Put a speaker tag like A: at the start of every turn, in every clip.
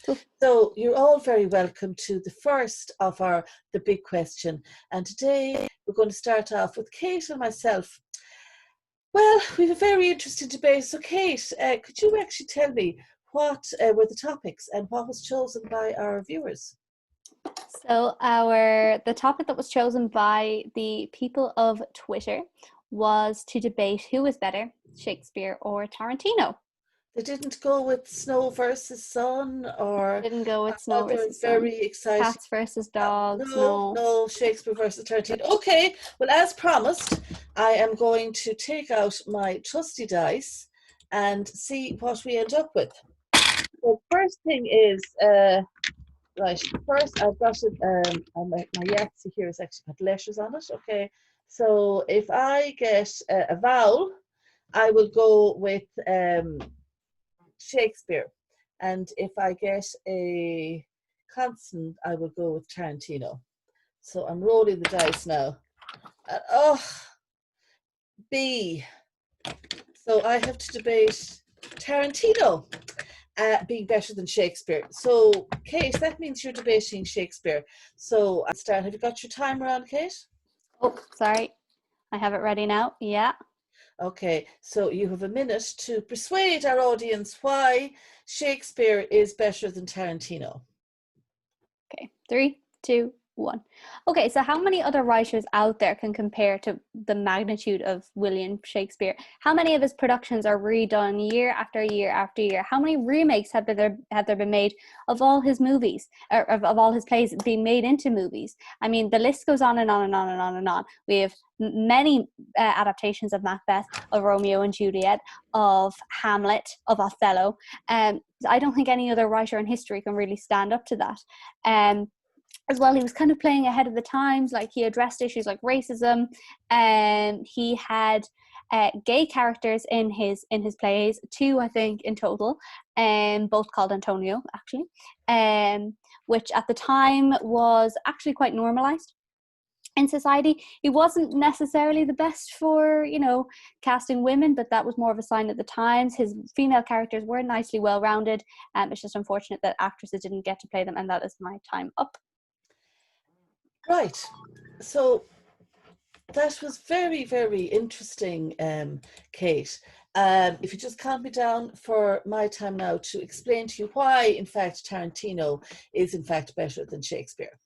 A: Cool.
B: So you're all very welcome to the first of the big question. And today we're going to start off with Kate and myself. Well, we have a very interesting debate. So Kate, could you actually tell me what were the topics and what was chosen by our viewers?
A: So the topic that was chosen by the people of Twitter was to debate who was better, Shakespeare or Tarantino.
B: They didn't go with Snow versus Sun, or
A: Didn't go with Snow
B: other
A: versus Sun.
B: very exciting.
A: Cats versus dogs.
B: No, Shakespeare versus Tarantino. Okay, well, as promised, I am going to take out my trusty dice and see what we end up with. The first thing is, right, first I've got it, my Yahtzee here has actually got letters on it, okay? So if I get a vowel, I will go with Shakespeare. And if I get a consonant, I will go with Tarantino. So I'm rolling the dice now. And, B. So I have to debate Tarantino being better than Shakespeare. So, Kate, that means you're debating Shakespeare. So I'll start. Have you got your timer on, Kate?
A: Oh, sorry. I have it ready now. Yeah.
B: Okay, so you have a minute to persuade our audience why Shakespeare is better than Tarantino.
A: Okay, 3, 2, 1. Okay, so how many other writers out there can compare to the magnitude of William Shakespeare? How many of his productions are redone year after year after year? How many remakes have there been made of all his movies, or of all his plays being made into movies? I mean, the list goes on and on and on and on and on. We have many adaptations of Macbeth, of Romeo and Juliet, of Hamlet, of Othello. I don't think any other writer in history can really stand up to that. As well, he was kind of playing ahead of the times. Like, he addressed issues like racism, and he had gay characters in his plays, 2 I think in total, and both called Antonio actually, which at the time was actually quite normalized in society. He wasn't necessarily the best for, casting women, but that was more of a sign at the times. His female characters were nicely well-rounded. It's just unfortunate that actresses didn't get to play them, and that is my time up.
B: Right. So that was very, very interesting, Kate. If you just count me down for my time now to explain to you why, in fact, Tarantino is, in fact, better than Shakespeare.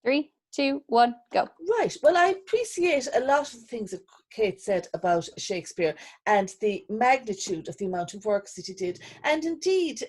A: 3, 2, 1, go.
B: Right. Well, I appreciate a lot of the things that Kate said about Shakespeare and the magnitude of the amount of works that he did. And indeed,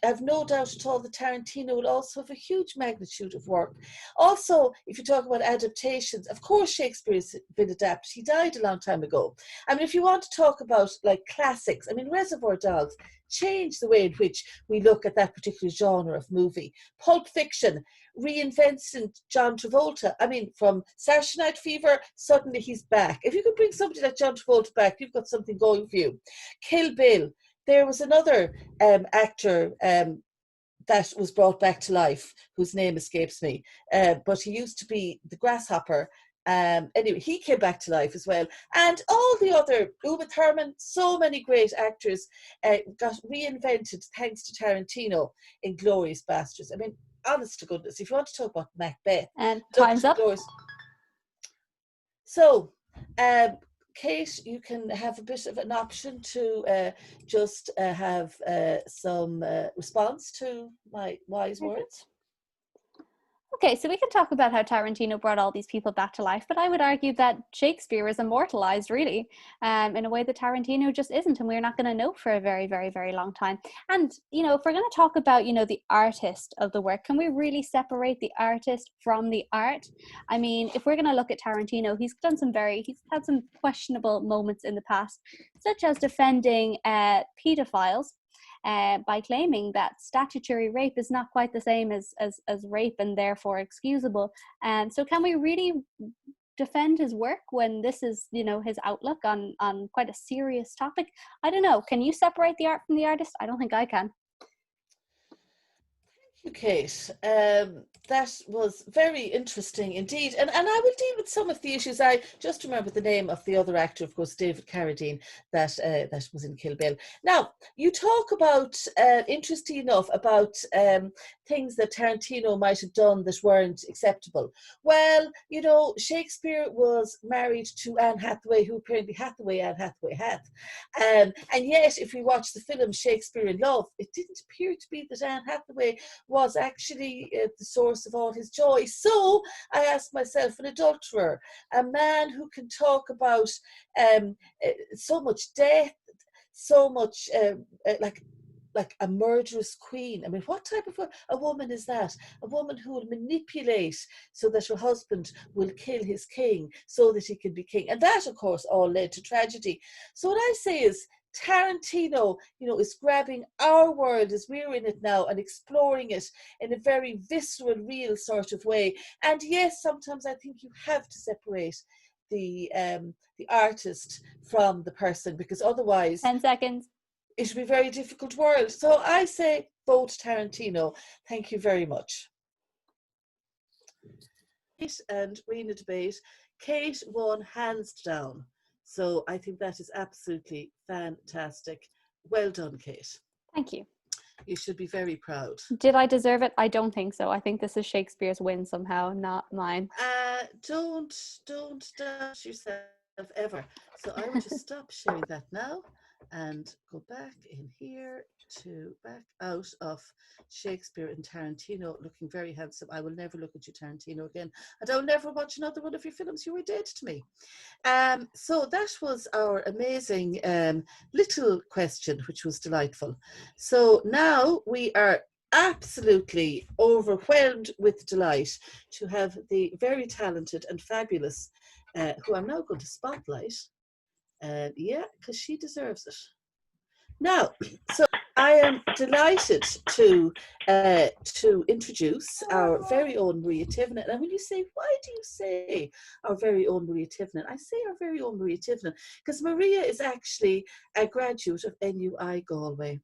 B: I've no doubt at all that Tarantino will also have a huge magnitude of work. Also, if you talk about adaptations, of course Shakespeare has been adapted. He died a long time ago. I mean, if you want to talk about like classics, I mean, Reservoir Dogs changed the way in which we look at that particular genre of movie. Pulp Fiction reinvented John Travolta. I mean, from Saturday Night Fever, suddenly he's back. If you could bring somebody like John Travolta back, you've got something going for you. Kill Bill. There was another actor that was brought back to life, whose name escapes me, but he used to be the Grasshopper. Anyway, he came back to life as well. And all the other, Uma Thurman, so many great actors got reinvented thanks to Tarantino in Glorious Bastards. I mean, honest to goodness, if you want to talk about Macbeth.
A: And time's up.
B: So, Kate, you can have a bit of an option to just have some response to my wise words.
A: Okay, so we can talk about how Tarantino brought all these people back to life, but I would argue that Shakespeare is immortalized, really, in a way that Tarantino just isn't, and we're not going to know for a very, very, very long time. And, if we're going to talk about, the artist of the work, can we really separate the artist from the art? I mean, if we're going to look at Tarantino, he's had some questionable moments in the past, such as defending pedophiles, by claiming that statutory rape is not quite the same as rape and therefore excusable. So can we really defend his work when this is, his outlook on quite a serious topic? I don't know. Can you separate the art from the artist? I don't think I can.
B: Kate. That was very interesting indeed. And I will deal with some of the issues. I just remember the name of the other actor, of course, David Carradine, that was in Kill Bill. Now, you talk about, interesting enough, about things that Tarantino might have done that weren't acceptable. Well, Shakespeare was married to Anne Hathaway, who apparently Anne Hathaway hath. And yet, if we watch the film Shakespeare in Love, it didn't appear to be that Anne Hathaway was actually the source of all his joy. So I asked myself, an adulterer, a man who can talk about so much death, so much like a murderous queen. I mean, what type of a woman is that? A woman who will manipulate so that her husband will kill his king so that he can be king. And that, of course, all led to tragedy. So what I say is, Tarantino, is grabbing our world as we're in it now and exploring it in a very visceral, real sort of way. And yes, sometimes I think you have to separate the artist from the person, because otherwise
A: 10 seconds.
B: it would be a very difficult world. So I say vote Tarantino. Thank you very much. Kate and Rena debate. Kate won hands down. So I think that is absolutely fantastic. Well done, Kate.
A: Thank you.
B: You should be very proud.
A: Did I deserve it? I don't think so. I think this is Shakespeare's win somehow, not mine.
B: Don't doubt yourself ever. So I will just stop sharing that now and go back in here to back out of Shakespeare and Tarantino looking very handsome. I will never look at you, Tarantino, again. And I'll never watch another one of your films. You were dead to me. So that was our amazing little question, which was delightful. So now we are absolutely overwhelmed with delight to have the very talented and fabulous, who I'm now going to spotlight. Yeah, because she deserves it. Now, so I am delighted to introduce our very own Maria Tivenin. And when you say, why do you say our very own Maria Tivenin? I say our very own Maria Tivenin because Maria is actually a graduate of NUI Galway.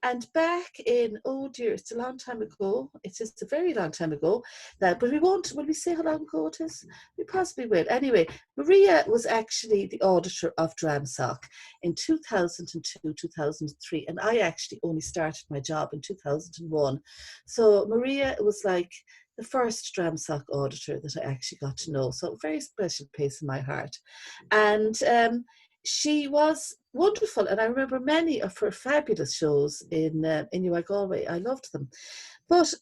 B: And back in, oh dear, it's a long time ago. It is a very long time ago. But we won't, will we say how long ago it is? We possibly will. Anyway, Maria was actually the auditor of DRAMSOC in 2002, 2003. And I actually only started my job in 2001. So Maria was like the first DRAMSOC auditor that I actually got to know. So a very special place in my heart. And she was wonderful, and I remember many of her fabulous shows in NUI Galway. I loved them. But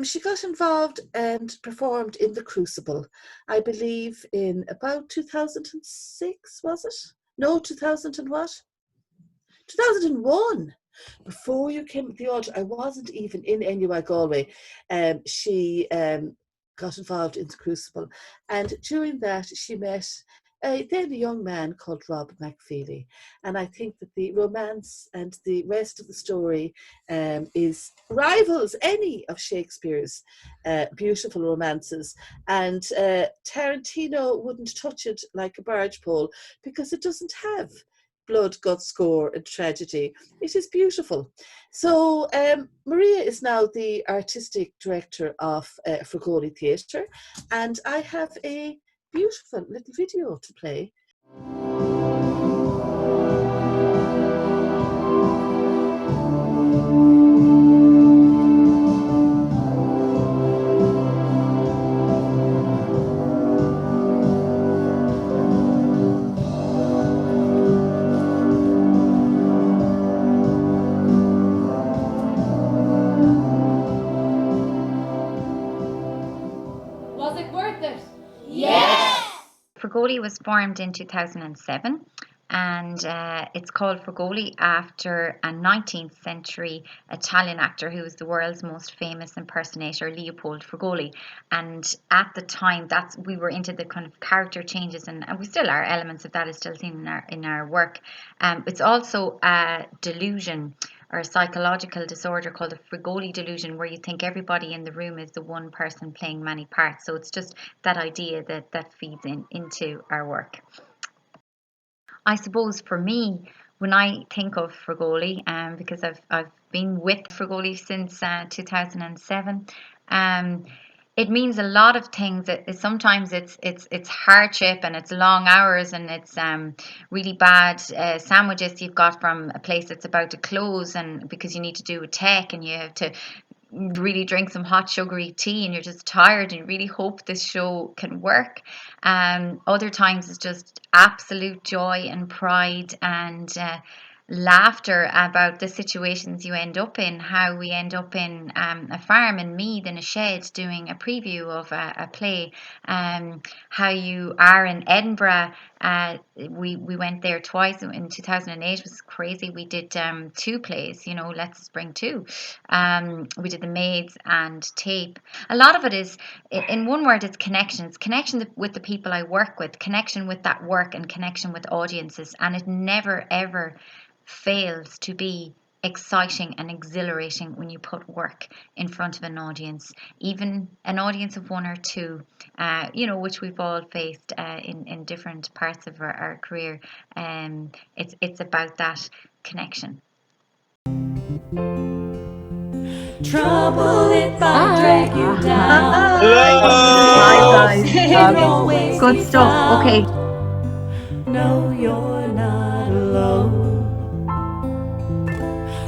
B: she got involved and performed in The Crucible, I believe in about 2006, was it? No, 2000 and what? 2001. Before you came to the auditor, I wasn't even in NUI Galway. She got involved in The Crucible. And during that, she met then a young man called Rob McFeely. And I think that the romance and the rest of the story is rivals any of Shakespeare's beautiful romances. And Tarantino wouldn't touch it like a barge pole because it doesn't have blood, guts, gore, and tragedy. It is beautiful. So Maria is now the artistic director of Fragoli Theatre, and I have a beautiful little video to play.
C: Was it worth it?
D: Fragoli was formed in 2007 and it's called Fragoli after a 19th century Italian actor who was the world's most famous impersonator, Leopold Fragoli. And at the time, we were into the kind of character changes, and we still are. Elements of that is still seen in our work. It's also a delusion or a psychological disorder called the Fragoli delusion, where you think everybody in the room is the one person playing many parts. So it's just that idea that feeds into our work. I suppose for me, when I think of Frigoli, because I've been with Frigoli since 2007, it means a lot of things. Sometimes it's hardship and it's long hours and it's really bad sandwiches you've got from a place that's about to close, and because you need to do a tech and you have to really drink some hot sugary tea and you're just tired and you really hope this show can work. Other times it's just absolute joy and pride and laughter about the situations you end up in, how we end up in a farm in Meath in a shed doing a preview of a play, how you are in Edinburgh. We went there twice in 2008. It was crazy. We did 2 plays, Let's Spring 2. We did The Maids and Tape. A lot of it is, in one word, it's connection. It's connection with the people I work with, connection with that work, and connection with audiences. And it never, ever fails to be exciting and exhilarating when you put work in front of an audience, even an audience of 1 or 2, which we've all faced in different parts of our career. It's about that connection.
C: Trouble if I drag you down.
D: Guys. Good stuff. Okay.
C: No, you're not alone.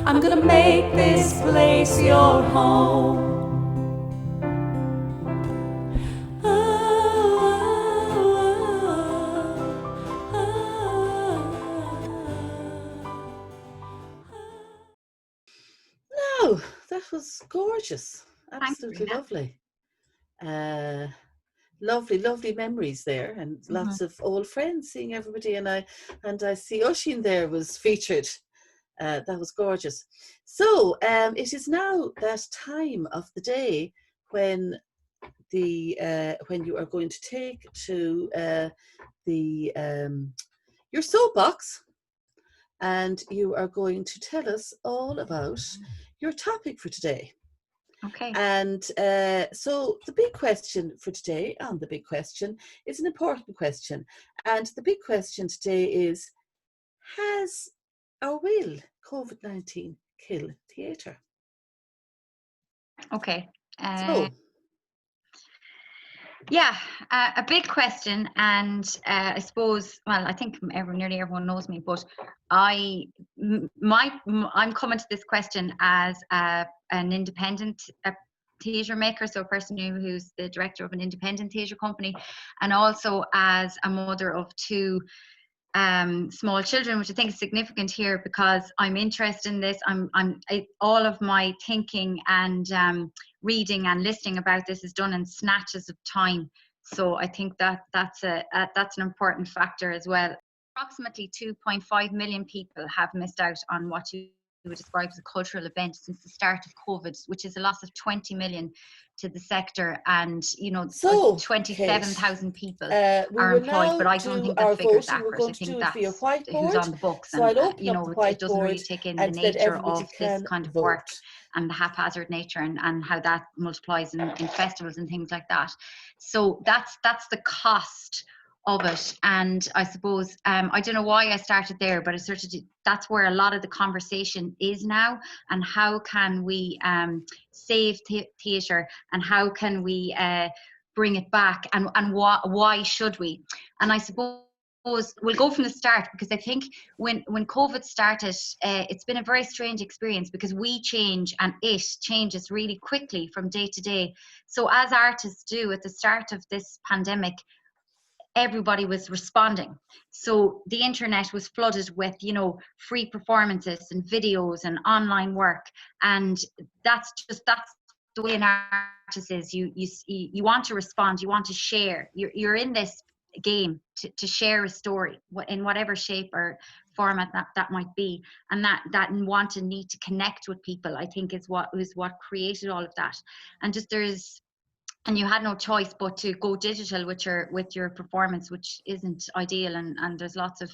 C: I'm gonna make this place your home.
B: No, that was gorgeous.
D: Thanks,
B: Absolutely
D: Rena.
B: lovely. Lovely memories there, and lots of old friends, seeing everybody, and I see Oisín there was featured. That was gorgeous. So it is now that time of the day when when you are going to take to your soapbox, and you are going to tell us all about your topic for today.
D: Okay.
B: And so the big question for today, and the big question, is an important question. And the big question today is, has or will COVID-19 kill theatre?
D: Okay.
B: So,
D: Yeah, a big question, and I suppose, well, I think nearly everyone knows me, but I'm coming to this question as an independent theatre maker, so a person who's the director of an independent theatre company, and also as a mother of 2 small children, which I think is significant here because I'm interested in this. All of my thinking and reading and listening about this is done in snatches of time. So I think that's an important factor as well. Approximately 2.5 million people have missed out on what you would describe as a cultural event since the start of COVID, which is a loss of 20 million to the sector, and
B: so
D: 27,000 people
B: we
D: are
B: will
D: employed.
B: now
D: But I
B: do
D: don't think
B: our
D: that figure's
B: voting. We're
D: accurate.
B: going
D: I
B: to do
D: think
B: it via
D: that's
B: whiteboard.
D: who's on the books,
B: So
D: and
B: I'll open up the whiteboard,
D: it doesn't really take in the
B: and that
D: nature
B: everybody
D: of this
B: can
D: kind of
B: vote.
D: work and the haphazard nature, and how that multiplies in festivals and things like that. So that's the cost of it. And I suppose I don't know why I started there, but that's where a lot of the conversation is now, and how can we save theatre, and how can we bring it back, and why should we? And I suppose we'll go from the start, because I think when COVID started, it's been a very strange experience, because we change and it changes really quickly from day to day. So as artists do at the start of this pandemic, everybody was responding. So the internet was flooded with, free performances and videos and online work. And that's the way an artist is. You want to respond, you want to share. You're in this game to share a story in whatever shape or format that might be. And that want and need to connect with people, I think, is what created all of that. And you had no choice but to go digital with your performance, which isn't ideal, and there's lots of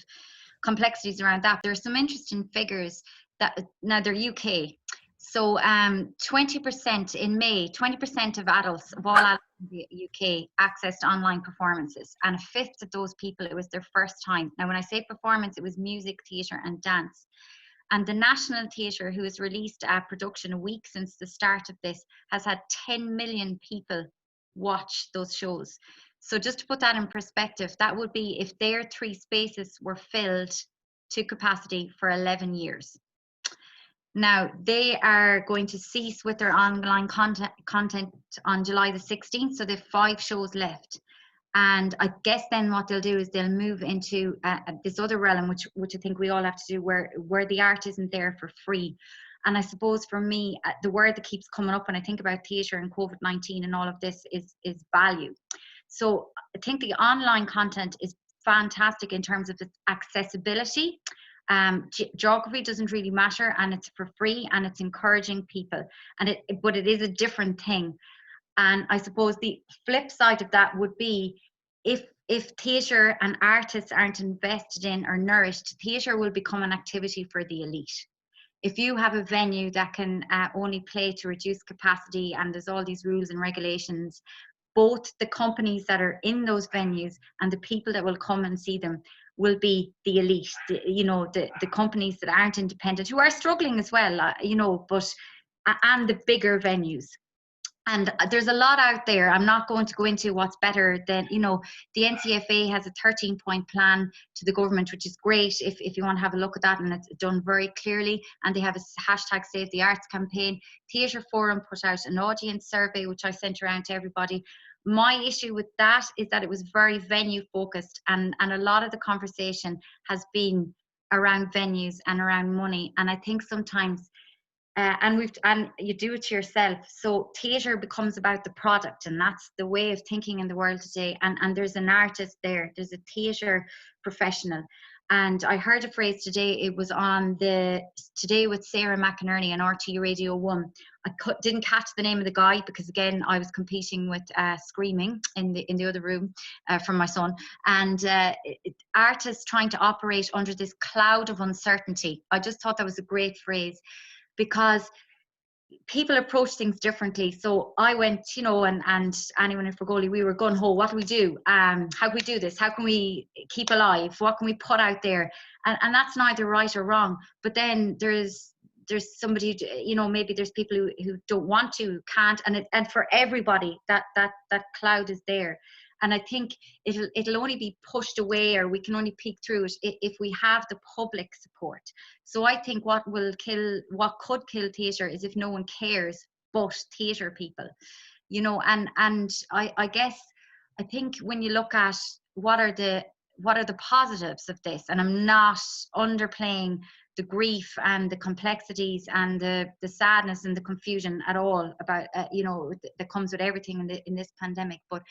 D: complexities around that. There's some interesting figures that now they're UK. So 20% in May, 20% of all adults in the UK accessed online performances, and a fifth of those people, it was their first time. Now, when I say performance, it was music, theatre, and dance. And the National Theatre, who has released a production a week since the start of this, has had 10 million people watch those shows. So just to put that in perspective, that would be if their 3 spaces were filled to capacity for 11 years. Now, they are going to cease with their online content on July the 16th, so they have 5 shows left. And I guess then what they'll do is they'll move into this other realm, which I think we all have to do, where the art isn't there for free. And I suppose for me, the word that keeps coming up when I think about theatre and COVID-19 and all of this is value. So I think the online content is fantastic in terms of its accessibility. Geography doesn't really matter, and it's for free, and it's encouraging people, but it is a different thing. And I suppose the flip side of that would be if theatre and artists aren't invested in or nourished, theatre will become an activity for the elite. If you have a venue that can only play to reduce capacity, and there's all these rules and regulations, both the companies that are in those venues and the people that will come and see them will be the elite, the companies that aren't independent, who are struggling as well, and the bigger venues. And there's a lot out there. I'm not going to go into what's better than, the NCFA has a 13-point plan to the government, which is great if you want to have a look at that, and it's done very clearly. And they have a hashtag Save the Arts campaign. Theatre Forum put out an audience survey, which I sent around to everybody. My issue with that is that it was very venue focused, and a lot of the conversation has been around venues and around money. And I think sometimes and you do it to yourself. So theatre becomes about the product, and that's the way of thinking in the world today. And there's an artist there, there's a theatre professional. And I heard a phrase today, it was on Today with Sarah McInerney on RT Radio 1. I didn't catch the name of the guy because, again, I was competing with screaming in the other room from my son. And artists trying to operate under this cloud of uncertainty. I just thought that was a great phrase, because people approach things differently. So I went, and anyone in Fergoli, we were gung ho. What do we do? How can we do this? How can we keep alive? What can we put out there? And that's neither right or wrong. But then there's somebody, maybe there's people who don't want to, can't, and for everybody that cloud is there. And I think it'll only be pushed away, or we can only peek through it if we have the public support. So I think what could kill theatre is if no one cares but theatre people, and I guess, I think when you look at what are the positives of this, and I'm not underplaying the grief and the complexities and the sadness and the confusion at all about that comes with everything in this pandemic, but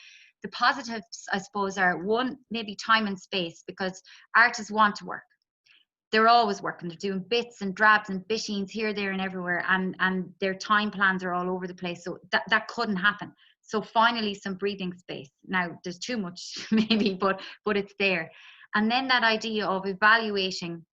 D: the positives, I suppose, are one, maybe time and space, because artists want to work. They're always working. They're doing bits and drabs and bittings here, there, and everywhere, and their time plans are all over the place. So that couldn't happen. So finally, some breathing space. Now, there's too much, maybe, but it's there. And then that idea of evaluating.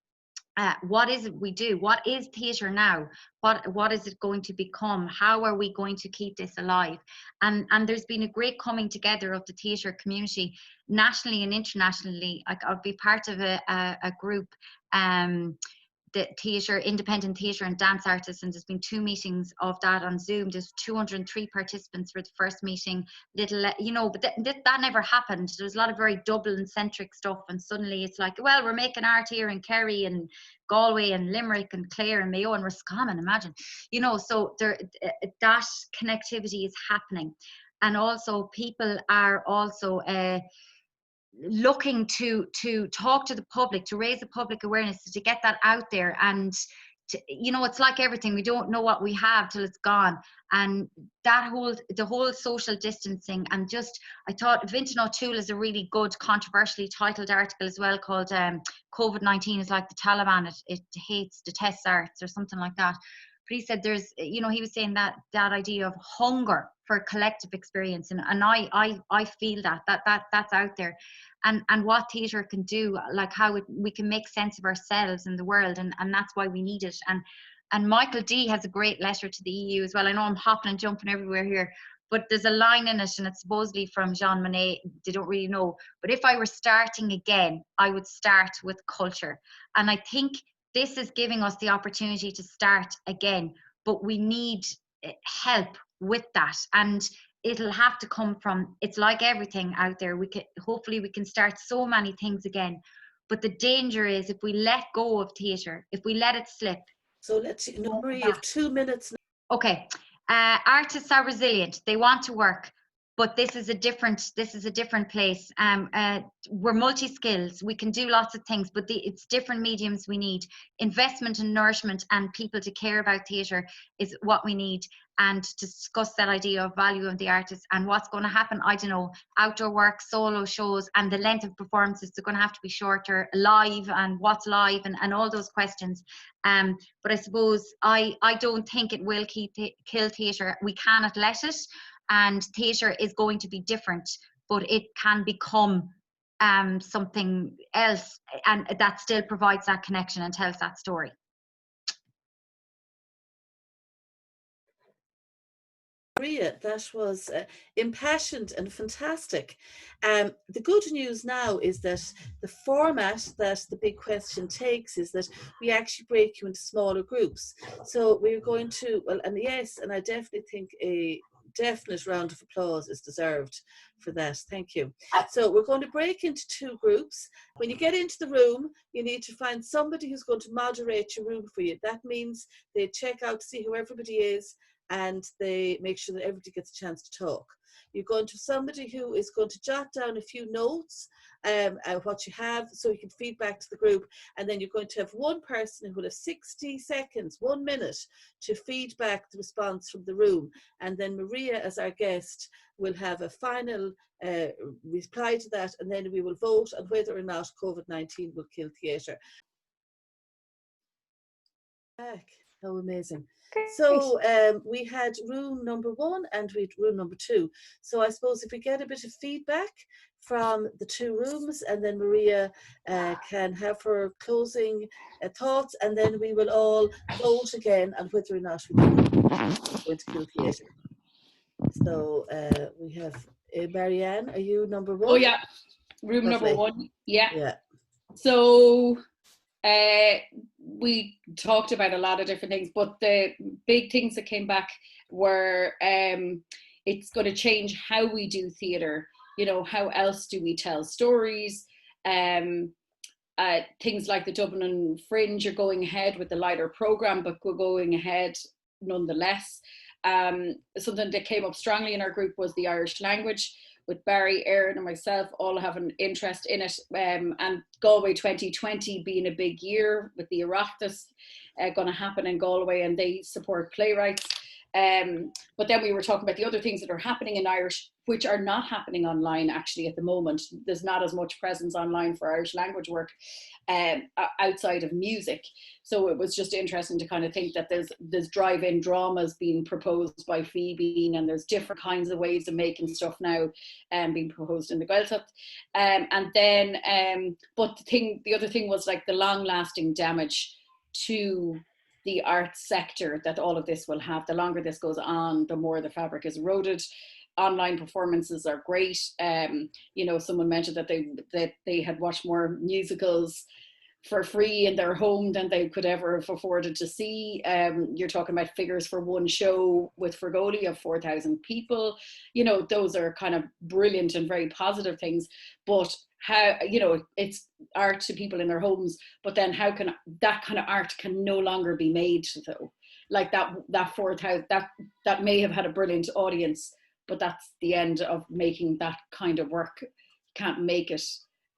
D: What is it we do? What is theatre now? What is it going to become? How are we going to keep this alive? And there's been a great coming together of the theatre community, nationally and internationally. I'll be part of a group, the independent theatre and dance artists, and there's been 2 meetings of that on Zoom. There's 203 participants for the first meeting. But that never happened. There was a lot of very Dublin-centric stuff, and suddenly it's like, well, we're making art here in Kerry and Galway and Limerick and Clare and Mayo and Roscommon, imagine. So that connectivity is happening. And also people are also looking to talk to the public, to raise the public awareness, to get that out there. And it's like everything, we don't know what we have till it's gone. And the whole social distancing, and I thought Vinton O'Toole is a really good, controversially titled article as well, called COVID-19 is like the Taliban, it detests arts, or something like that. But he said there's, he was saying that idea of hunger for collective experience, and I feel that's out there, and what theatre can do, like how we can make sense of ourselves in the world, and that's why we need it. And Michael D has a great letter to the EU as well. I know I'm hopping and jumping everywhere here, but there's a line in it, and it's supposedly from Jean Monnet. They don't really know. But if I were starting again, I would start with culture. And I think this is giving us the opportunity to start again. But we need help with that. And it'll have to come from, it's like everything out there. Hopefully we can start so many things again. But the danger is if we let go of theatre, if we let it slip.
B: So let's, Marie, you have 2 minutes now.
D: Okay. Artists are resilient. They want to work, but this is a different place. We're multi-skills. We can do lots of things, but it's different mediums we need. Investment and nourishment and people to care about theatre is what we need, and to discuss that idea of value of the artist and what's going to happen. I don't know, outdoor work, solo shows, and the length of performances are going to have to be shorter, live, and what's live, and all those questions. But I suppose I don't think it will kill theatre. We cannot let it. And theatre is going to be different, but it can become something else, and that still provides that connection and tells that story.
B: Maria, that was impassioned and fantastic. The good news now is that the format that the big question takes is that we actually break you into smaller groups. So we're going to, well, and yes, and I definitely think a definite round of applause is deserved for that. Thank you. So we're going to break into 2 groups. When you get into the room, you need to find somebody who's going to moderate your room for you. That means they check out to see who everybody is, and they make sure that everybody gets a chance to talk. You're going to have somebody who is going to jot down a few notes, what you have, so you can feed back to the group. And then you're going to have one person who will have 60 seconds, 1 minute, to feed back the response from the room. And then Maria, as our guest, will have a final reply to that, and then we will vote on whether or not COVID-19 will kill theatre. How amazing. So we had room number 1 and we had room number 2. So I suppose if we get a bit of feedback from the 2 rooms, and then Maria can have her closing thoughts, and then we will all vote again on whether or not we're going to kill theatre. So we have Marianne, are you number 1?
E: Oh yeah, room
B: Lovely.
E: number 1. Yeah.
B: Yeah.
E: So we talked about a lot of different things, but the big things that came back were it's going to change how we do theatre. You know, how else do we tell stories? Things like the Dublin Fringe are going ahead with the lighter programme, but we're going ahead nonetheless. Something that came up strongly in our group was the Irish language, with Barry, Erin and myself all have an interest in it, and Galway 2020 being a big year with the Oireachtas going to happen in Galway, and they support playwrights. But then we were talking about the other things that are happening in Irish, which are not happening online actually at the moment. There's not as much presence online for Irish language work outside of music. So it was just interesting to kind of think that there's drive-in dramas being proposed by Phoebe, and there's different kinds of ways of making stuff now being proposed in the Gaeltacht. And then, but the other thing was like the long-lasting damage to the arts sector that all of this will have. The longer this goes on, the more the fabric is eroded. Online performances are great. You know, someone mentioned that they had watched more musicals for free in their home than they could ever have afforded to see. You're talking about figures for one show with Fergoli of 4,000 people. You know, those are kind of brilliant and very positive things. But how, you know, it's art to people in their homes, but then how can that kind of art can no longer be made though? Like that 4,000, that may have had a brilliant audience, but that's the end of making that kind of work. Can't make it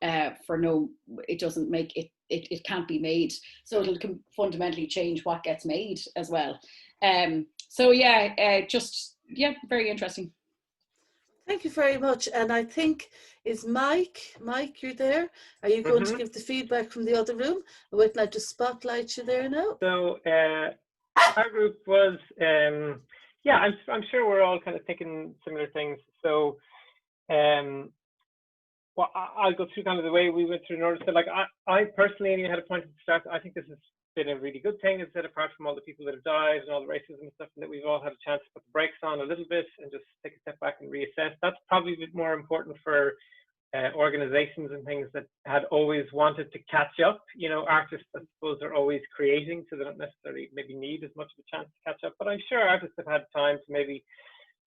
E: it doesn't make it, it can't be made. So it'll fundamentally change what gets made as well. So yeah, very interesting.
B: Thank you very much. And I think, is Mike, you're there? Are you going to give the feedback from the other room? I would like to spotlight you there now.
F: So our group was, I'm sure we're all kind of thinking similar things. So well, I'll go through kind of the way we went through in order. So like I personally only had a point at the start. I think this is been a really good thing, is that apart from all the people that have died and all the racism and stuff, that we've all had a chance to put the brakes on a little bit and just take a step back and reassess. That's probably a bit more important for organizations and things that had always wanted to catch up. You know, artists, I suppose, are always creating, so they don't necessarily maybe need as much of a chance to catch up. But I'm sure artists have had time to maybe,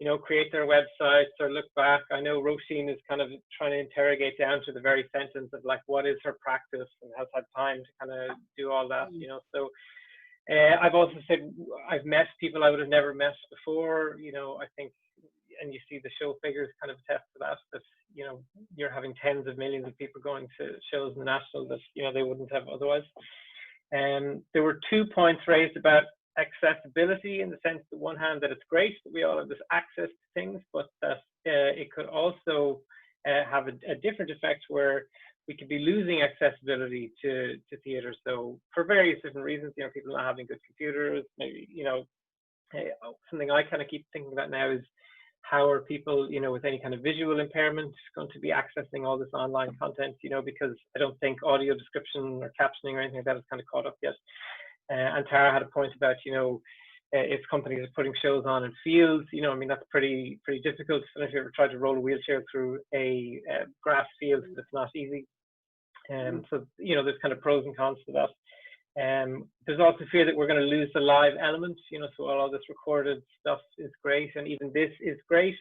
F: you know, create their websites or look back. I know Roisin is kind of trying to interrogate down to the very sentence of like, what is her practice, and has had time to kind of do all that, you know. So I've also said I've met people I would have never met before, you know. I think, and you see the show figures kind of attest to that, that, you know, you're having tens of millions of people going to shows in the National that, you know, they wouldn't have otherwise. There were 2 points raised about accessibility, in the sense, on one hand, that it's great that we all have this access to things, but that it could also have a different effect where we could be losing accessibility to theatre. So for various different reasons, you know, people not having good computers, maybe, you know, something I kind of keep thinking about now is, how are people, you know, with any kind of visual impairment going to be accessing all this online content, you know, because I don't think audio description or captioning or anything like that is kind of caught up yet. And Tara had a point about, you know, if companies are putting shows on in fields, you know, I mean, that's pretty difficult. And if you ever tried to roll a wheelchair through a grass field, that's not easy. So, you know, there's kind of pros and cons to that. There's also fear that we're going to lose the live element, you know, so all this recorded stuff is great, and even this is great.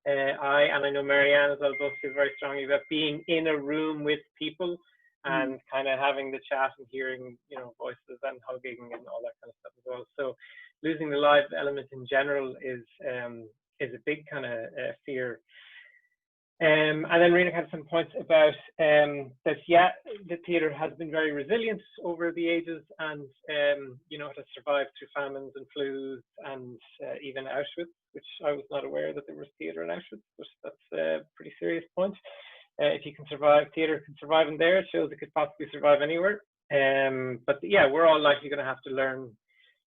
F: I know Marianne as well both feel very strongly about being in a room with people and kind of having the chat and hearing, you know, voices and hugging and all that kind of stuff as well. So losing the live element in general is a big kind of fear. And then Rena had some points about that, yeah, the theatre has been very resilient over the ages, and you know, it has survived through famines and flus and even Auschwitz, which I was not aware that there was theatre in Auschwitz, but that's a pretty serious point. If you can survive, theatre can survive in there, it shows it could possibly survive anywhere. But yeah, we're all likely going to have to learn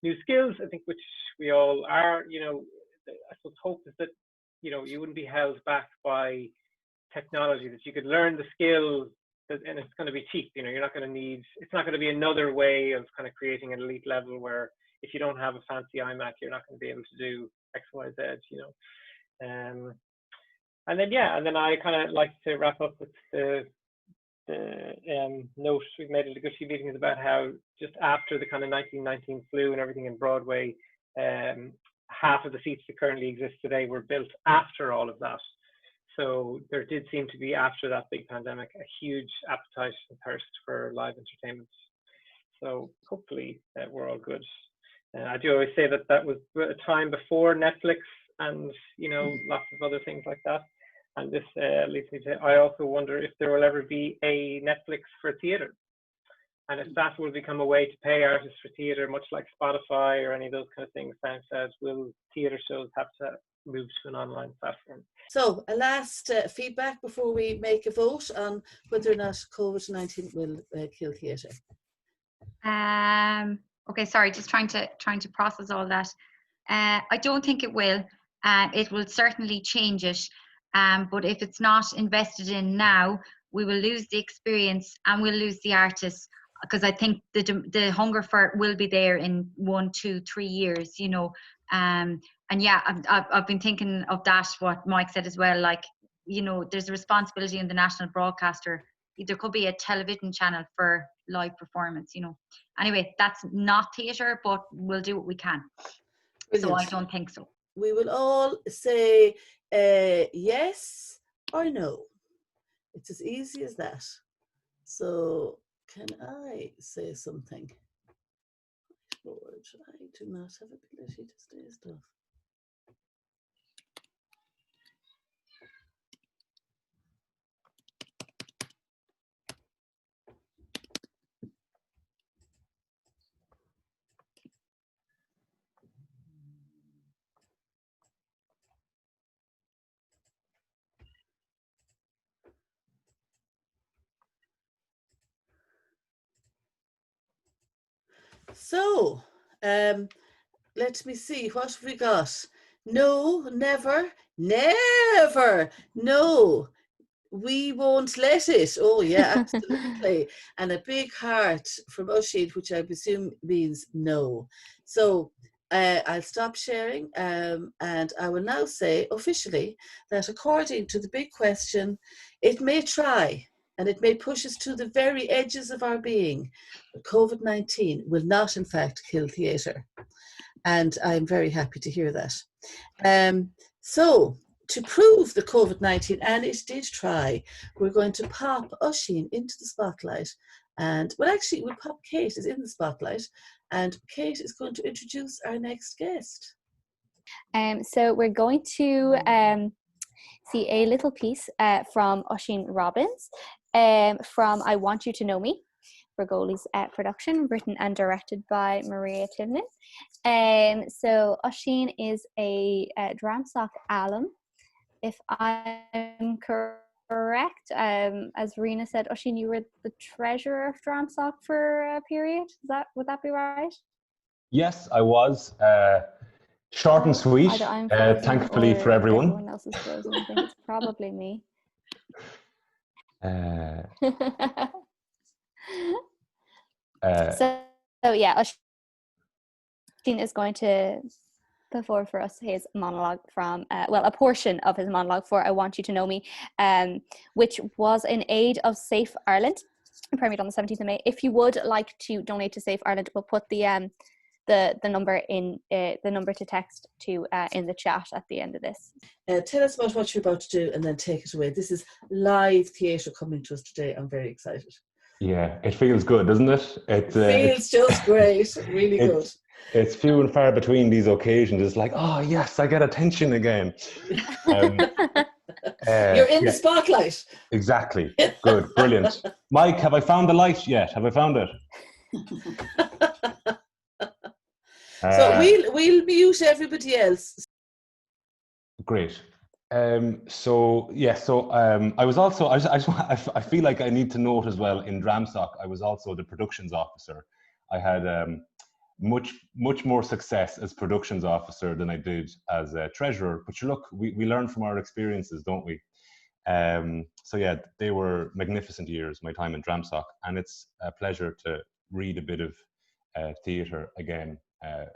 F: new skills, I think, which we all are. You know, I suppose hope is that, you know, you wouldn't be held back by technology, that you could learn the skill, and it's going to be cheap. You know, you're not going to need, it's not going to be another way of kind of creating an elite level where if you don't have a fancy iMac, you're not going to be able to do X, Y, Z, you know. And then, yeah, and then I kind of like to wrap up with the note we've made at the Good Tea meetings about how just after the kind of 1919 flu and everything in Broadway, half of the seats that currently exist today were built after all of that. So there did seem to be, after that big pandemic, a huge appetite and thirst for live entertainment. So hopefully we're all good. I do always say that that was a time before Netflix and, you know, lots of other things like that. And this leads me to, I also wonder if there will ever be a Netflix for theatre. And if that will become a way to pay artists for theatre, much like Spotify or any of those kind of things, SoundCloud, will theatre shows have to move to an online platform?
B: So a last feedback before we make a vote on whether or not COVID-19 will kill theatre.
D: Okay, sorry, just trying to process all that. I don't think it will. It will certainly change it. But if it's not invested in now, we will lose the experience and we'll lose the artists, because I think the hunger for it will be there in 1, 2, 3 years, you know. And yeah, I've been thinking of that, what Mike said as well, like, you know, there's a responsibility in the national broadcaster. There could be a television channel for live performance, you know. Anyway, that's not theatre, but we'll do what we can. Brilliant. So I don't think so.
B: We will all say yes or no. It's as easy as that. So can I say something? Lord, I do not have ability to say stuff. So, let me see, what have we got? No, never, never, no, we won't let it. Oh yeah, absolutely. And a big heart from Oisin, which I presume means no. So I'll stop sharing, and I will now say officially that according to the big question, it may try and it may push us to the very edges of our being, but COVID-19 will not in fact kill theatre. And I'm very happy to hear that. So to prove the COVID-19, and it did try, we're going to pop Oisin into the spotlight. And well, actually, we'll pop Kate is in the spotlight, and Kate is going to introduce our next guest.
A: So we're going to see a little piece from Oisin Robbins from I Want You to Know Me, Fregoli's production, written and directed by Maria Tivnan. So Oisin is a Dramsoc alum, if I'm correct. As Rena said, Oisin, you were the treasurer of Dramsoc for a period. Would that be right?
G: Yes, I was. Short and sweet, thankfully for everyone.
A: Everyone else is frozen. I think it's probably me. So yeah, Oisin is going to put forward for us his monologue from, a portion of his monologue for I Want You to Know Me, which was in aid of Safe Ireland, premiered on the 17th of May. If you would like to donate to Safe Ireland, we'll put the number in the number to text to in the chat at the end of this.
B: Tell us about what you're about to do and then take it away. This is live theatre coming to us today. I'm very excited.
G: Yeah, it feels good, doesn't it?
B: It feels just great, really good.
G: It's few and far between these occasions. It's like, oh yes, I get attention again.
B: You're in the spotlight.
G: Exactly. Good, brilliant. Mike, have I found the light yet? Have I found it?
B: So we'll mute everybody else.
G: Great. I was also, I feel like I need to note as well, in Dramsoc, I was also the productions officer. I had much more success as productions officer than I did as a treasurer. But look, we learn from our experiences, don't we? So yeah, they were magnificent years, my time in Dramsoc, and it's a pleasure to read a bit of theatre again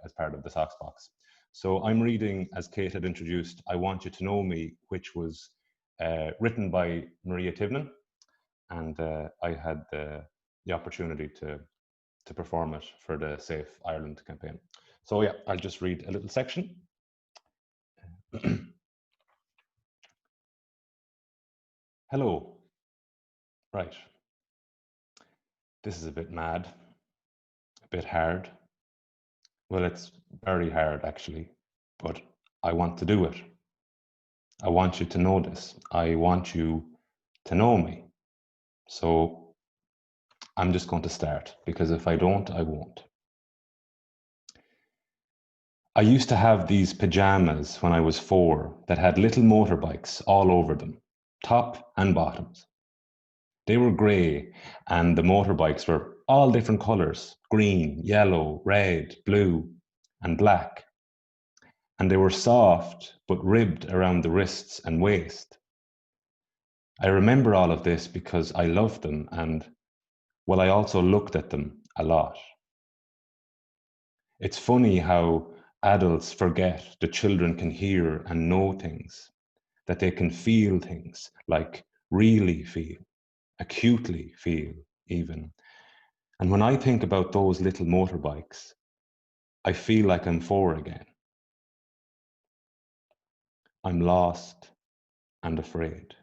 G: as part of the Sox Box. So I'm reading, as Kate had introduced, I Want You to Know Me, which was written by Maria Tivnan, and I had the opportunity to perform it for the Safe Ireland campaign. So yeah, I'll just read a little section. Hello. Right. This is a bit mad, a bit hard. Well, it's very hard actually, but I want to do it. I want you to know this. I want you to know me. So I'm just going to start, because if I don't, I won't. I used to have these pajamas when I was 4 that had little motorbikes all over them, top and bottoms. They were grey, and the motorbikes were all different colours: green, yellow, red, blue, and black. And they were soft, but ribbed around the wrists and waist. I remember all of this because I loved them, and, well, I also looked at them a lot. It's funny how adults forget that children can hear and know things, that they can feel things, like really feel, acutely feel even. And when I think about those little motorbikes, I feel like I'm 4 again. I'm lost and afraid.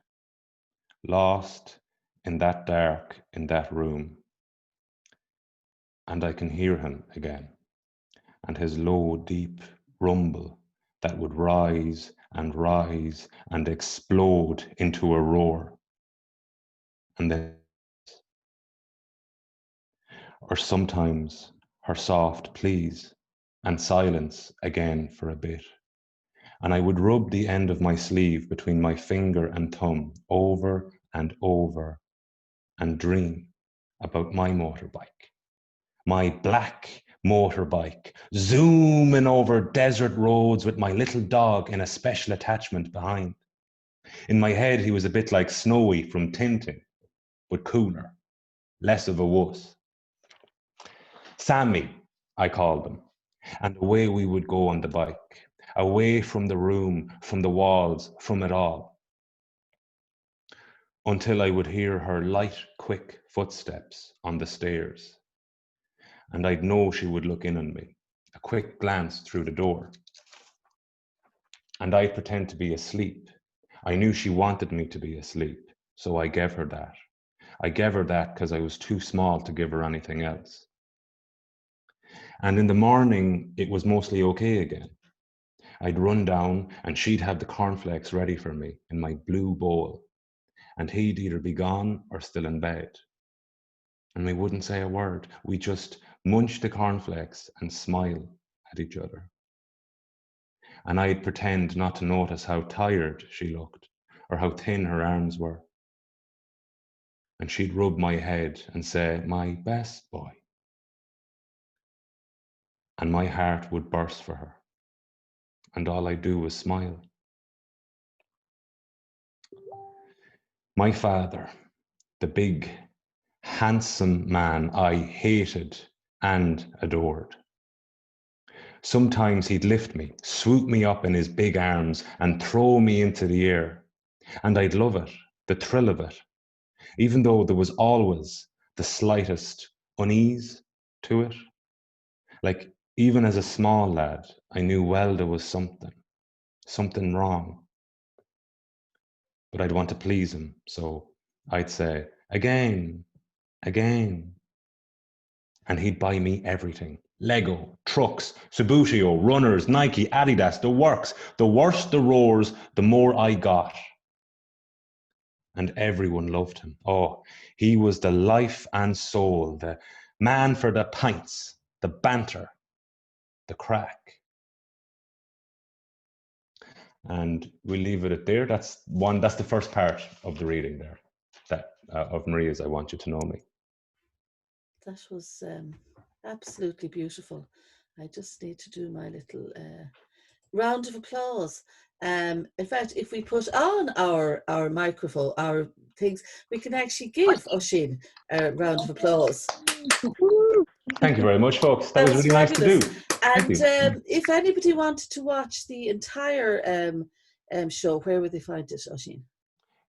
G: Lost in that dark, in that room. And I can hear him again, and his low, deep rumble that would rise and explode into a roar. And then, or sometimes her soft pleas and silence again for a bit. And I would rub the end of my sleeve between my finger and thumb over and over and dream about my motorbike, my black motorbike, zooming over desert roads with my little dog in a special attachment behind. In my head, he was a bit like Snowy from Tintin, but cooler, less of a wuss. Sammy, I called him, and away we would go on the bike, away from the room, from the walls, from it all, until I would hear her light, quick footsteps on the stairs, and I'd know she would look in on me, a quick glance through the door, and I'd pretend to be asleep. I knew she wanted me to be asleep, so I gave her that. I gave her that because I was too small to give her anything else. And in the morning, it was mostly okay again. I'd run down and she'd have the cornflakes ready for me in my blue bowl, and he'd either be gone or still in bed. And we wouldn't say a word. We just munch the cornflakes and smile at each other. And I'd pretend not to notice how tired she looked or how thin her arms were. And she'd rub my head and say, "My best boy." And my heart would burst for her. And all I'd do was smile. My father, the big, handsome man I hated and adored. Sometimes he'd lift me, swoop me up in his big arms and throw me into the air. And I'd love it, the thrill of it, even though there was always the slightest unease to it. Like, even as a small lad, I knew well there was something wrong. But I'd want to please him, so I'd say, "Again, again." And he'd buy me everything. Lego, trucks, Subbuteo, runners, Nike, Adidas, the works. The worse the roars, the more I got. And everyone loved him. Oh, he was the life and soul, the man for the pints, the banter, the crack. And we'll leave it at there. That's the first part of the reading there, that of Maria's I Want You to Know Me.
B: That was absolutely beautiful. I just need to do my little round of applause. In fact, if we put on our microphone, our things, we can actually give Oisín a round of applause.
G: Thank you very much, folks. That was really nice to do.
B: And if anybody wanted to watch the entire show, where would they find it, Oisín?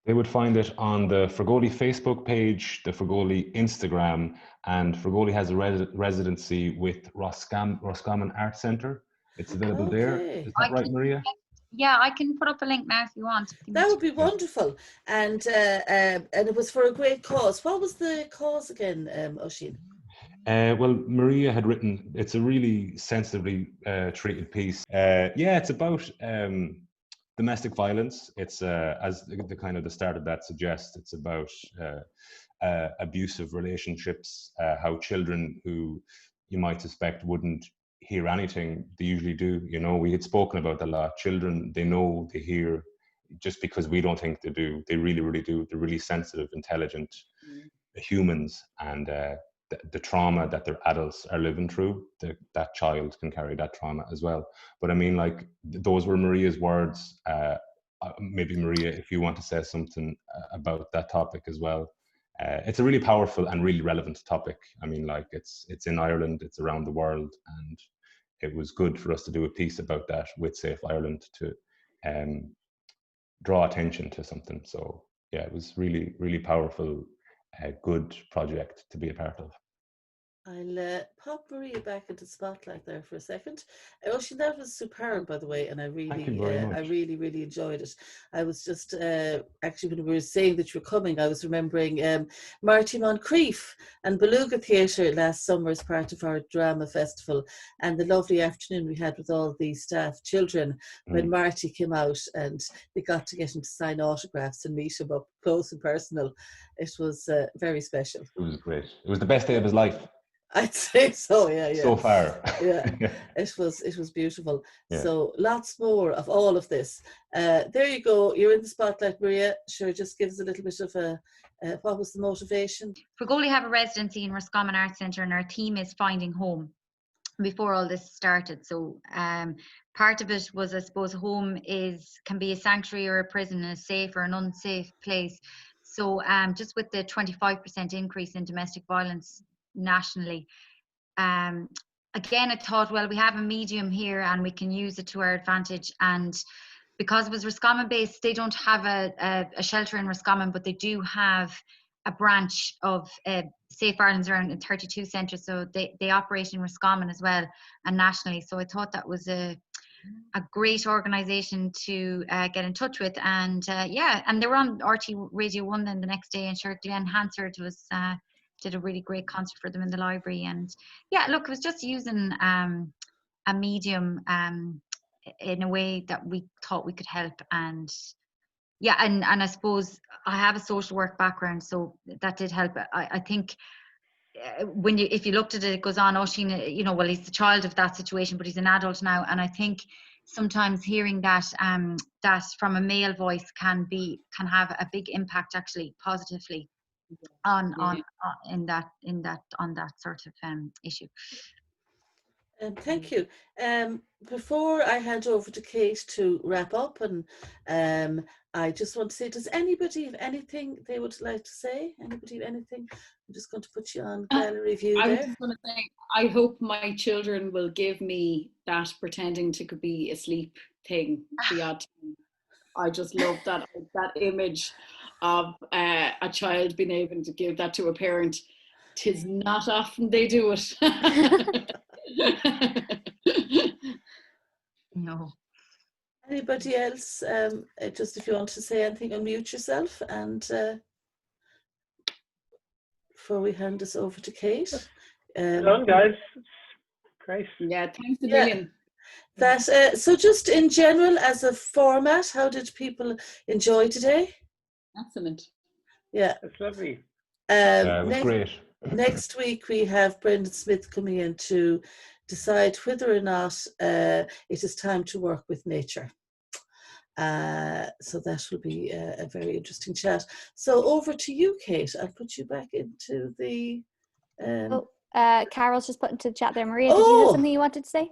G: They would find it on the Fergoli Facebook page, the Fergoli Instagram, and Fergoli has a residency with Roscommon Art Centre. It's available there. Is that right, Maria?
D: Yeah, I can put up a link now if you want.
B: That would be wonderful. And it was for a great cause. What was the cause again, Oisín?
G: Well, Maria had written, it's a really sensitively treated piece. It's about domestic violence. It's as the kind of the start of that suggests, it's about abusive relationships, how children who you might suspect wouldn't hear anything, they usually do. You know, we had spoken about that a lot. Children, they know, they hear, just because we don't think they do. They really, really do. They're really sensitive, intelligent humans, and the trauma that their adults are living through, that child can carry that trauma as well. But I mean, like, those were Maria's words. Maybe Maria, if you want to say something about that topic as well. It's a really powerful and really relevant topic. I mean, like, it's in Ireland, it's around the world, and it was good for us to do a piece about that with Safe Ireland to draw attention to something. So yeah, it was really, really powerful, good project to be a part of.
B: I'll pop Maria back into the spotlight there for a second. Oisín, that was superb, by the way, and I really, really enjoyed it. I was just actually, when we were saying that you were coming, I was remembering Marty Moncrief and Beluga Theatre last summer as part of our drama festival, and the lovely afternoon we had with all the staff children when Marty came out, and they got to get him to sign autographs and meet him up close and personal. It was very special.
G: It was great. It was the best day of his life.
B: I'd say so, yeah.
G: So far.
B: Yeah, it was beautiful.
G: Yeah.
B: So lots more of all of this. There you go. You're in the spotlight, Maria. Sure, just give us a little bit of what was the motivation?
D: Fergoli have a residency in Roscommon Art Centre, and our theme is Finding Home. before all this started. So part of it was, I suppose, home can be a sanctuary or a prison, a safe or an unsafe place. So just with the 25% increase in domestic violence nationally, again, I thought, well, we have a medium here and we can use it to our advantage. And because it was Roscommon based, they don't have a shelter in Roscommon, but they do have a branch of Safe Ireland's around 32 centres, so they operate in Roscommon as well and nationally. So I thought that was a great organisation to get in touch with, and and they were on RT Radio 1 then the next day, and sure, Glenn Hansard did a really great concert for them in the library. And yeah, look, it was just using a medium in a way that we thought we could help. And yeah, and I suppose I have a social work background, so that did help. I think if you looked at it, it goes on, Oisín, you know, well, he's the child of that situation, but he's an adult now. And I think sometimes hearing that that from a male voice can have a big impact, actually, positively on that sort of issue.
B: Thank you. Before I hand over to Kate to wrap up, and I just want to say, does anybody have anything they would like to say? Anybody have anything? I'm just going to put you on gallery view
E: I
B: there.
E: was just going to say, I hope my children will give me that pretending to be asleep thing the odd time. I just love that image of a child being able to give that to a parent. 'Tis not often they do it.
D: No.
B: Anybody else? Just if you want to say anything, unmute yourself, and before we hand this over to Kate.
F: Well done, guys. It's great.
E: Yeah, thanks a million.
B: So just in general, as a format, how did people enjoy today?
E: Excellent.
B: Yeah.
F: It's lovely.
G: It was great.
B: Next week we have Brendan Smith coming in to decide whether or not it is time to work with nature. So that will be a very interesting chat. So over to you, Kate. I'll put you back into the...
A: Carol's just put into the chat there. Maria, did you have something you wanted to say?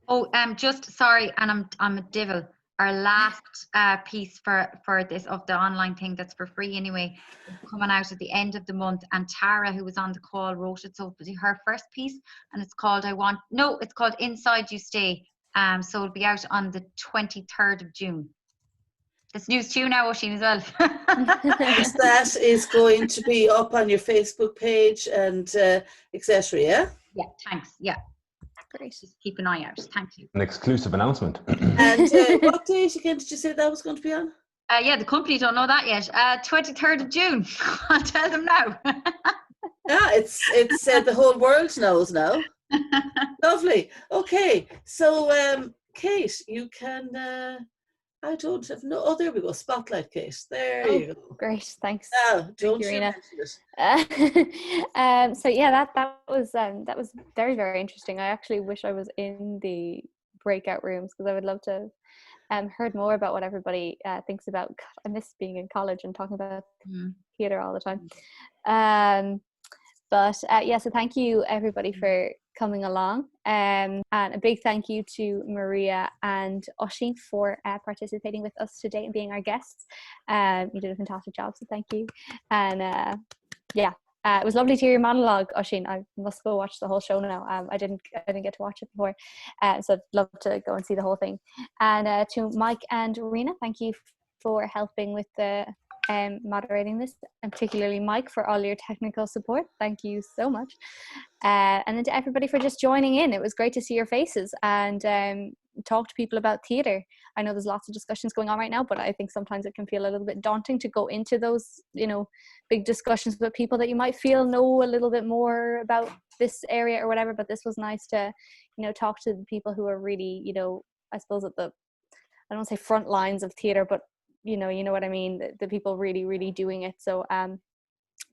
D: Oh, just sorry, and I'm a devil. Our last piece for this of the online thing that's for free anyway, coming out at the end of the month. And Tara, who was on the call, wrote it. So it's her first piece, and it's called it's called Inside You Stay. So it'll be out on the 23rd of June. It's news to you now, Oisín, as well.
B: That is going to be up on your Facebook page and etc. Yeah.
D: Yeah. Thanks. Yeah. Great. Just keep an eye out. Thank you.
G: An exclusive announcement.
B: And what date again did you say that was going to be on?
D: Yeah, the company don't know that yet. 23rd of June. I'll tell them now.
B: Yeah, it's the whole world knows now. Lovely. Okay, so Kate, you can. I don't have no. Oh, there we go. Spotlight, Kate. There you go.
A: Great, thanks.
B: Now, don't you
A: Rena.
B: mention it.
A: So yeah, that was very, very interesting. I actually wish I was in the breakout rooms, because I would love to have heard more about what everybody thinks about. God, I miss being in college and talking about theatre all the time. So thank you everybody for coming along, and a big thank you to Maria and Oisín for participating with us today and being our guests. You did a fantastic job, so thank you. And it was lovely to hear your monologue, Oisín. I must go watch the whole show now. I didn't get to watch it before, so I'd love to go and see the whole thing. And to Mike and Rena, thank you for helping with the moderating this, and particularly Mike for all your technical support. Thank you so much. And then to everybody for just joining in. It was great to see your faces and talk to people about theatre. I know there's lots of discussions going on right now, but I think sometimes it can feel a little bit daunting to go into those, big discussions with people that you might feel know a little bit more about this area or whatever. But this was nice to, talk to the people who are really, I suppose at the, I don't want to say front lines of theatre, but you know what I mean, the people really, really doing it. So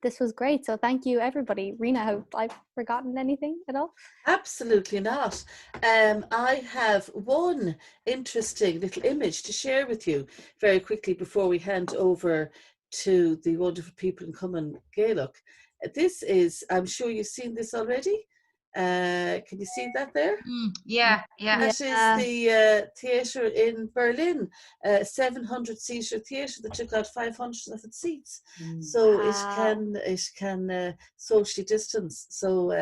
A: this was great. So thank you, everybody. Rena, have I forgotten anything at all?
B: Absolutely not. I have one interesting little image to share with you very quickly before we hand over to the wonderful people in Cumann Gaelach. This is, I'm sure you've seen this already. Can you see that there?
D: Yeah.
B: That is the theatre in Berlin, 700-seater theatre that took out 500 of its seats, so it can socially distance. So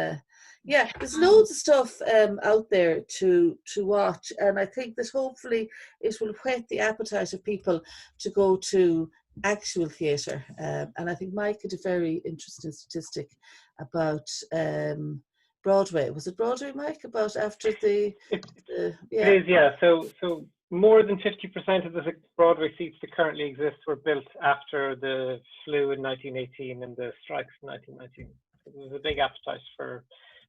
B: yeah, there's loads of stuff out there to watch, and I think that hopefully it will whet the appetite of people to go to actual theatre. And I think Mike had a very interesting statistic about Broadway. Was it Broadway, Mike? About after the yeah.
F: It is, yeah. So more than 50% of the Broadway seats that currently exist were built after the flu in 1918 and the strikes in 1919. So there's a big appetite for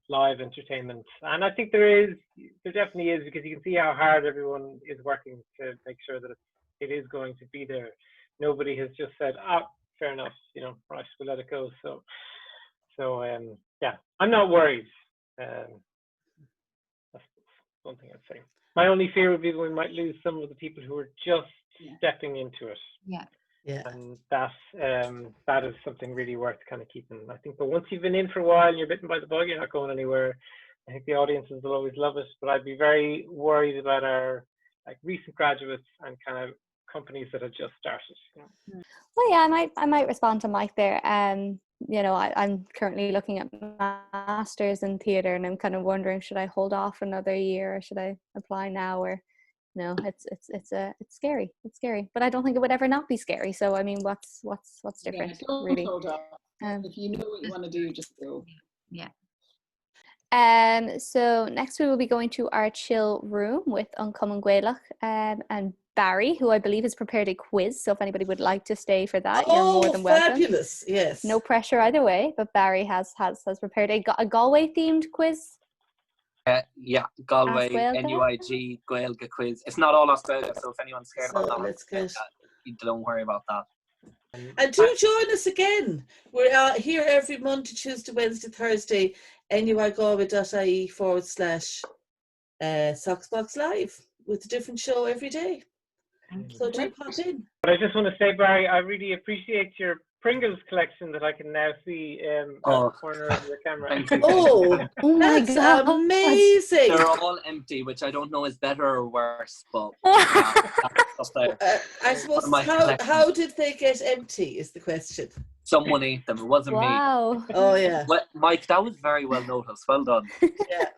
F: live entertainment, and I think there definitely is, because you can see how hard everyone is working to make sure that it is going to be there. Nobody has just said, fair enough, right, we'll let it go. So yeah, I'm not worried. That's one thing I'd say. My only fear would be that we might lose some of the people who are just stepping into it.
D: Yeah.
F: And that is something really worth kind of keeping. I think, but once you've been in for a while and you're bitten by the bug, you're not going anywhere. I think the audiences will always love it, but I'd be very worried about our recent graduates and kind of companies that have just started.
A: Well, yeah, I might respond to Mike there. I'm currently looking at masters in theatre, and I'm kind of wondering, should I hold off another year, or should I apply now? Or no, it's scary. It's scary, but I don't think it would ever not be scary. So I mean, what's different, really?
E: Hold off. If you know what you want to do, just go.
D: Yeah.
A: So next we will be going to our chill room with Uncommon Gaelach and Barry, who I believe has prepared a quiz. So if anybody would like to stay for that, you're more than welcome.
B: Fabulous! Yes.
A: No pressure either way, but Barry has prepared a Galway themed quiz.
H: Yeah, Galway,
A: Gaeilge?
H: NUIG, Gaeilge quiz. It's not all Australia, so if anyone's scared about that,
B: let's get...
H: don't worry about that.
B: And do join us again. We're here every Monday, Tuesday, Wednesday, Thursday, nuigalway.ie/Socksbox Live with a different show every day. So do pop in.
F: But I just want to say, Barry, I really appreciate your Pringles collection that I can now see in the corner of your camera.
B: Oh my God, amazing!
H: They're all empty, which I don't know is better or worse, but
B: I suppose how did they get empty is the question.
H: Someone ate them. It wasn't me.
A: Wow.
B: Oh yeah.
H: Well, Mike, that was very well noticed. Well done.
B: Yeah.